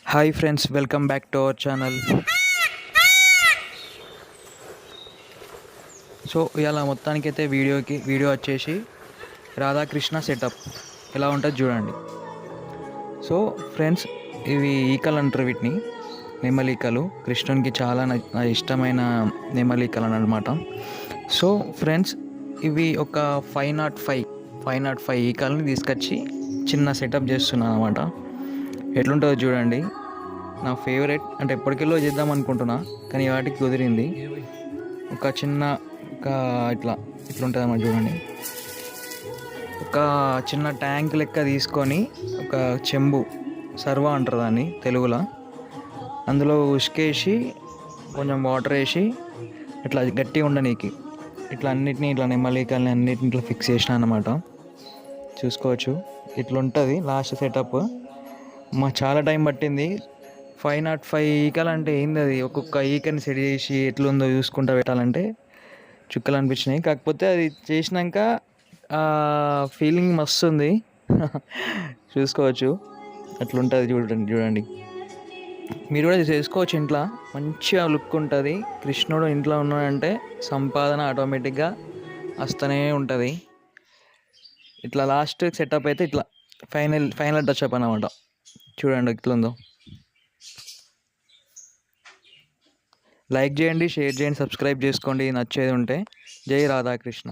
Hi friends, welcome back to our channel. So ఇలా మొత్తానికైతే video వచ్చేసి రాధాకృష్ణ సెటప్ ఎలా ఉంటుంది చూడండి. సో ఫ్రెండ్స్, ఇవి ఈకలు అంటారు, వీటిని నెమలీకలు. కృష్ణునికి చాలా ఇష్టమైన నెమలీకలు అనమాట. సో ఫ్రెండ్స్, ఇవి ఒక 505 ఈకల్ని తీసుకొచ్చి చిన్న సెటప్ చేస్తున్నాను అనమాట. ఎట్లుంటుందో చూడండి. నా ఫేవరెట్, అంటే ఎప్పటికెళ్ళో చేద్దాం అనుకుంటున్నా, కానీ వాటికి కుదిరింది. ఒక ఇట్లా ఉంటుంది అన్నమాట. చూడండి, ఒక చిన్న ట్యాంక్ లెక్క తీసుకొని ఒక చెంబు, సర్వ అంటారు దాన్ని తెలుగులో, అందులో ఉసుకేసి కొంచెం వాటర్ వేసి ఇట్లా గట్టిగా ఉండనీకి ఇట్లా అన్నిటినీ, ఇట్లా నెమలికల్ని అన్నిటిని ఇట్లా ఫిక్స్ చేసిన అన్నమాట. చూసుకోవచ్చు, ఇట్లా ఉంటుంది లాస్ట్ సెటప్. చాలా టైం పట్టింది. 505 ఈకలు అంటే ఏంది, అది ఒక్కొక్క ఈకని సెట్ చేసి ఎట్లుందో చూసుకుంటూ పెట్టాలంటే చుక్కలు అనిపించినాయి. కాకపోతే అది చేసినాక ఫీలింగ్ మస్తు ఉంది. చూసుకోవచ్చు, అట్లుంటుంది. చూడండి, మీరు కూడా చేసుకోవచ్చు ఇంట్లో. మంచిగా లుక్ ఉంటుంది. కృష్ణుడు ఇంట్లో ఉన్నాడంటే సంపాదన ఆటోమేటిక్గా వస్తూనే ఉంటుంది. ఇట్లా లాస్ట్ సెటప్ అయితే ఇట్లా ఫైనల్ టచ్అప్ అన్నమాట. చూడండి ఎట్లుందో. లైక్ చేయండి, షేర్ చేయండి, సబ్స్క్రైబ్ చేసుకోండి నచ్చేది ఉంటే. జై రాధాకృష్ణ.